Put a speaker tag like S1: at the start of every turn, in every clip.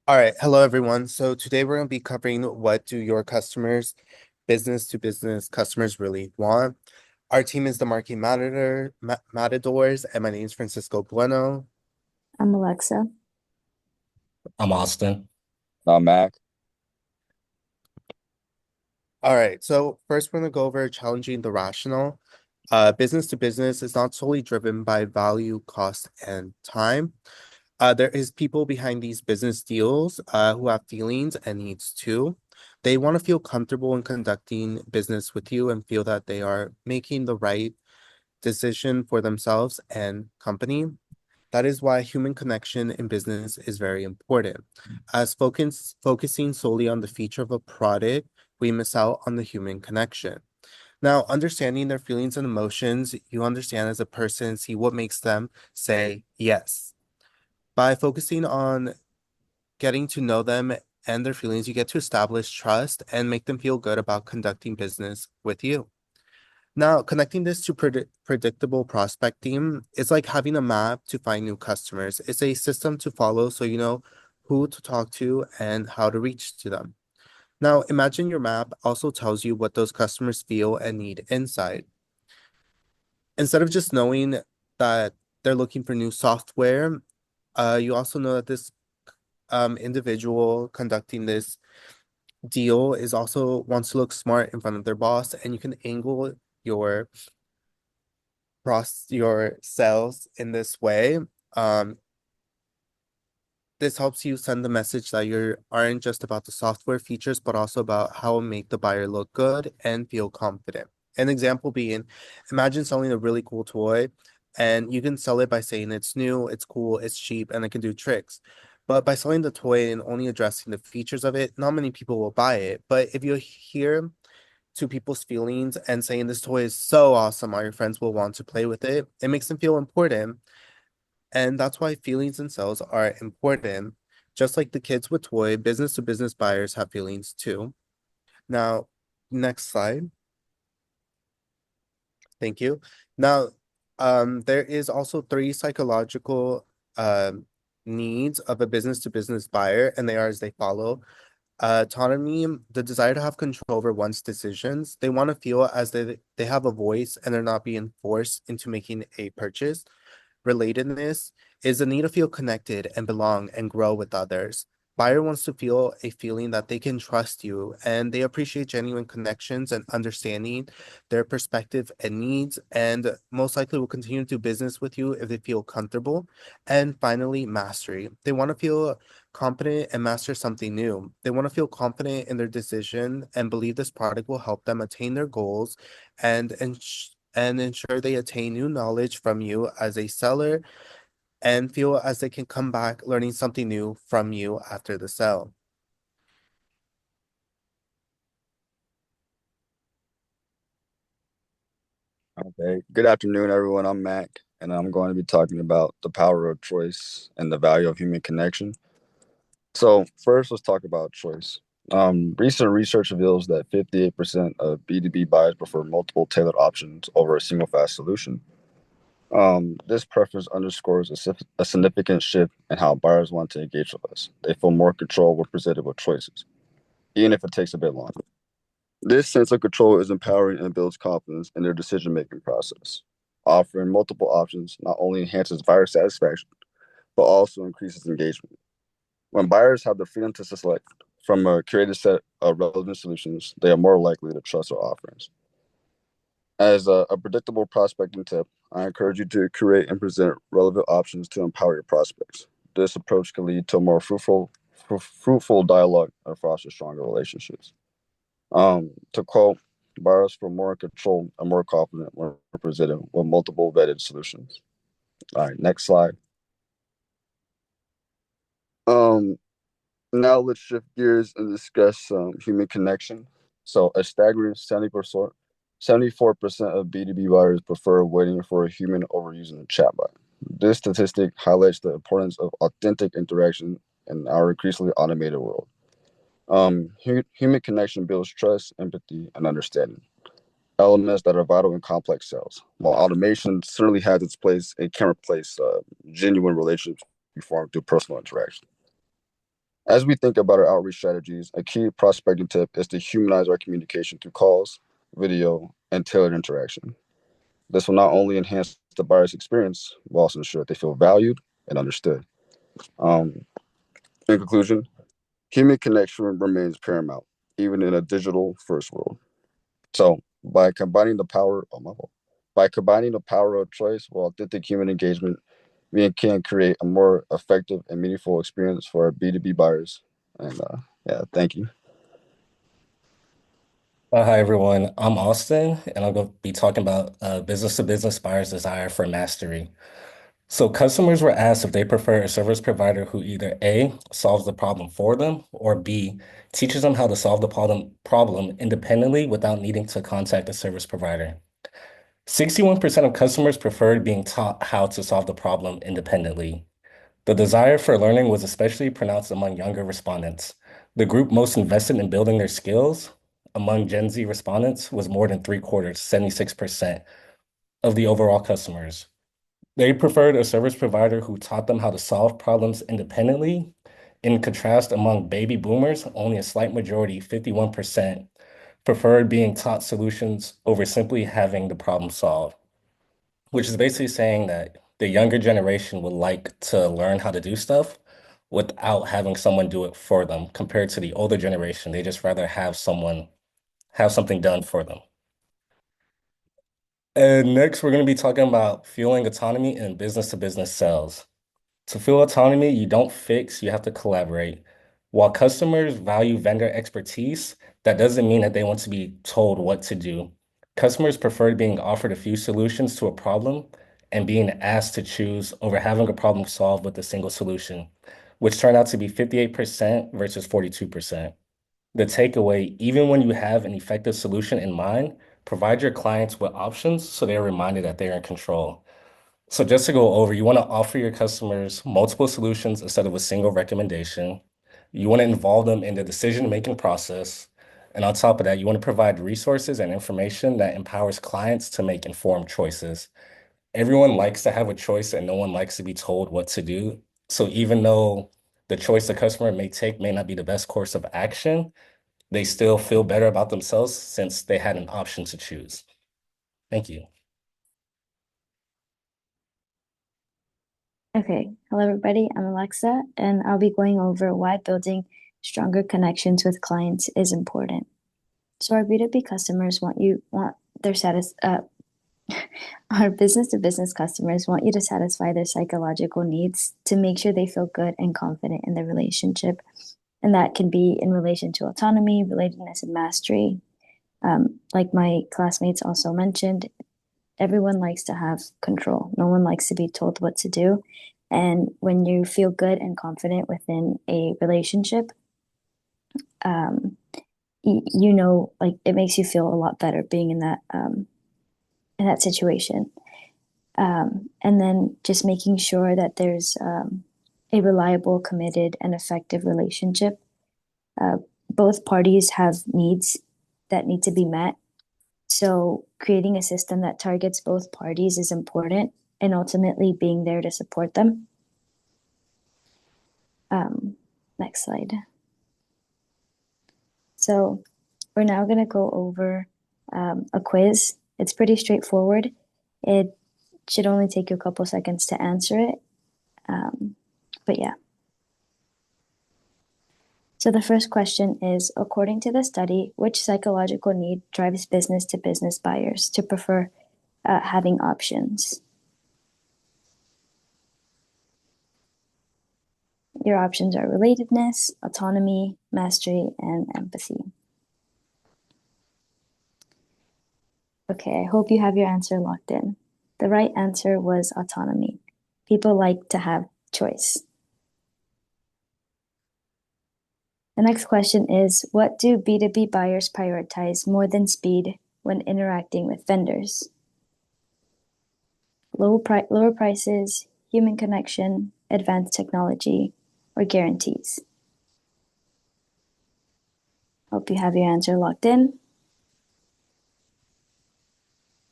S1: All right, hello everyone. So today we're going to be covering what do your customers, business to business customers really want. Our team is the Marketing Matadors, and my name is Francisco Bueno.
S2: I'm Alexa.
S3: I'm Austin.
S4: Mac.
S1: All right, so first we're going to go over challenging the rational. Business to business is not solely driven by value, cost, and time. There is people behind these business deals who have feelings and needs too. They want to feel comfortable in conducting business with you and feel that they are making the right decision for themselves and company. That is why human connection in business is very important. As focusing solely on the feature of a product, we miss out on the human connection. Now, understanding their feelings and emotions, you understand as a person, see what makes them say yes. By focusing on getting to know them and their feelings, you get to establish trust and make them feel good about conducting business with you. Now, connecting this to predictable prospecting, it's like having a map to find new customers. It's a system to follow so you know who to talk to and how to reach to them. Now, imagine your map also tells you what those customers feel and need inside. Instead of just knowing that they're looking for new software, you also know that this individual conducting this deal is also wants to look smart in front of their boss, and you can angle your your sales in this way. Um, this helps you send the message that you aren't just about the software features, but also about how to make the buyer look good and feel confident. An example being, imagine selling a really cool toy, and you can sell it by saying it's new, it's cool, it's cheap, and it can do tricks. But by selling the toy and only addressing the features of it, not many people will buy it. But if you hear to people's feelings and saying this toy is so awesome, all your friends will want to play with it, it makes them feel important. And that's why feelings and sales are important. Just like the kids with toy, business to business buyers have feelings too. Now, next slide. Thank you. Now, there is also three psychological needs of a business to business buyer, and they are as they follow. Autonomy, the desire to have control over one's decisions. They want to feel as they have a voice and they're not being forced into making a purchase. Relatedness is the need to feel connected and belong and grow with others. Buyer wants to feel a feeling that they can trust you and they appreciate genuine connections and understanding their perspective and needs, and most likely will continue to do business with you if they feel comfortable. And finally, mastery. They want to feel confident and master something new. They want to feel confident in their decision and believe this product will help them attain their goals and ensure they attain new knowledge from you as a seller and feel as they can come back learning something new from you after the sale.
S4: Okay. Good afternoon, everyone. I'm Mac, and I'm going to be talking about the power of choice and the value of human connection. So, first, let's talk about choice. Recent research reveals that 58% of B2B buyers prefer multiple tailored options over a single fast solution. This preference underscores a significant shift in how buyers want to engage with us. They feel more control when presented with choices, even if it takes a bit longer. This sense of control is empowering and builds confidence in their decision making process. Offering multiple options not only enhances buyer satisfaction, but also increases engagement. When buyers have the freedom to select from a curated set of relevant solutions, they are more likely to trust our offerings. As a predictable prospecting tip, I encourage you to curate and present relevant options to empower your prospects. This approach can lead to a more fruitful dialogue and foster stronger relationships. To quote, buyers feel more in control and more confident when presented with multiple vetted solutions. All right, next slide. Um, Now let's shift gears and discuss human connection. So a staggering 74% of B2B buyers prefer waiting for a human over using a chatbot. This statistic highlights the importance of authentic interaction in our increasingly automated world. Human connection builds trust, empathy, and understanding, elements that are vital in complex sales. While automation certainly has its place, it can replace genuine relationships we form through personal interaction. As we think about our outreach strategies, a key prospecting tip is to humanize our communication through calls, video, and tailored interaction. This will not only enhance the buyer's experience, but also ensure that they feel valued and understood. Um, in conclusion, human connection remains paramount, even in a digital first world. So, by combining the power of choice with authentic human engagement, we can create a more effective and meaningful experience for our B2B buyers. And yeah, thank you.
S3: Hi, everyone. I'm Austin, and I'm going to be talking about business to business buyers' desire for mastery. So, customers were asked if they prefer a service provider who either A, solves the problem for them, or B, teaches them how to solve the problem independently without needing to contact a service provider. 61% of customers preferred being taught how to solve the problem independently. The desire for learning was especially pronounced among younger respondents. The group most invested in building their skills among Gen Z respondents was more than three-quarters, 76% of the overall customers. They preferred a service provider who taught them how to solve problems independently. In contrast, among baby boomers, only a slight majority, 51%, preferred being taught solutions over simply having the problem solved, which is basically saying that the younger generation would like to learn how to do stuff without having someone do it for them compared to the older generation. They just rather have someone have something done for them. And next, we're going to be talking about fueling autonomy in business to business sales. To fuel autonomy, you don't fix, you have to collaborate. While customers value vendor expertise, that doesn't mean that they want to be told what to do. Customers prefer being offered a few solutions to a problem and being asked to choose over having a problem solved with a single solution, which turned out to be 58% versus 42%. The takeaway, even when you have an effective solution in mind, provide your clients with options so they're reminded that they're in control. So just to go over, you want to offer your customers multiple solutions instead of a single recommendation. You want to involve them in the decision-making process. And on top of that, you want to provide resources and information that empowers clients to make informed choices. Everyone likes to have a choice and no one likes to be told what to do. So even though the choice the customer may take may not be the best course of action, they still feel better about themselves since they had an option to choose. Thank you.
S2: Okay, hello everybody, I'm Alexa, and I'll be going over why building stronger connections with clients is important. So our B2B customers want their our business to business customers want you to satisfy their psychological needs to make sure they feel good and confident in their relationship. And that can be in relation to autonomy, relatedness, and mastery. Like my classmates also mentioned, everyone likes to have control. No one likes to be told what to do. And when you feel good and confident within a relationship, like it makes you feel a lot better being in that situation. And then just making sure that there's a reliable, committed, and effective relationship. Both parties have needs that need to be met. So creating a system that targets both parties is important, and ultimately being there to support them. Next slide. So we're now going to go over a quiz. It's pretty straightforward. It should only take you a couple seconds to answer it. But yeah. So the first question is, according to the study, which psychological need drives business to business buyers to prefer having options? Your options are relatedness, autonomy, mastery, and empathy. Okay, I hope you have your answer locked in. The right answer was autonomy. People like to have choice. The next question is, what do B2B buyers prioritize more than speed when interacting with vendors? Lower prices, human connection, advanced technology, or guarantees? Hope you have your answer locked in.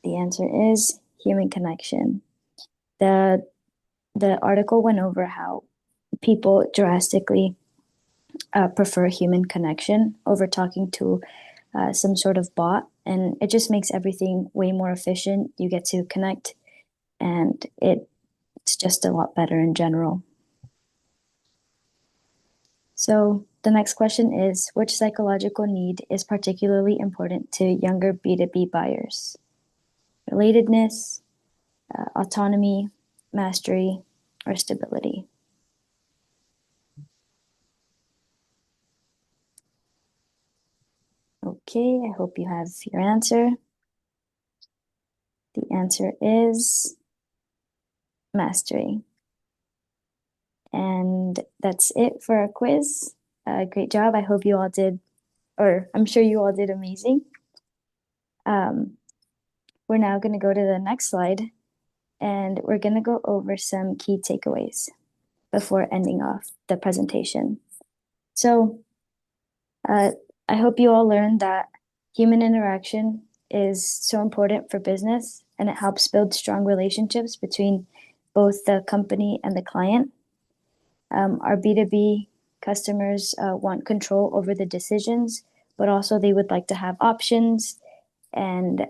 S2: The answer is human connection. The article went over how people drastically prefer human connection over talking to some sort of bot. And it just makes everything way more efficient. You get to connect, and it's just a lot better in general. So the next question is, which psychological need is particularly important to younger B2B buyers? Relatedness, autonomy, mastery, or stability? Okay, I hope you have your answer. The answer is mastery. And that's it for our quiz. Great job. I hope you all did, or I'm sure you all did amazing. We're now going to go to the next slide, and we're going to go over some key takeaways before ending off the presentation. So I hope you all learned that human interaction is so important for business, and it helps build strong relationships between both the company and the client. Our B2B customers want control over the decisions, but also they would like to have options, and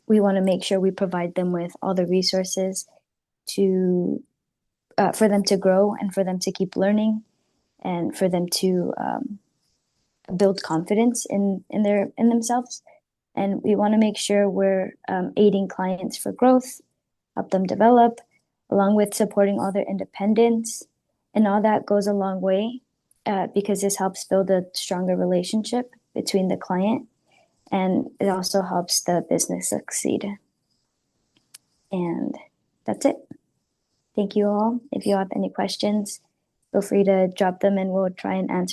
S2: we want to make sure we provide them with all the resources to for them to grow and for them to keep learning and for them to build confidence in themselves. And we want to make sure we're aiding clients for growth, help them develop, along with supporting all their independence. And all that goes a long way because this helps build a stronger relationship between the client, and it also helps the business succeed. And that's it. Thank you all. If you have any questions, feel free to drop them and we'll try and answer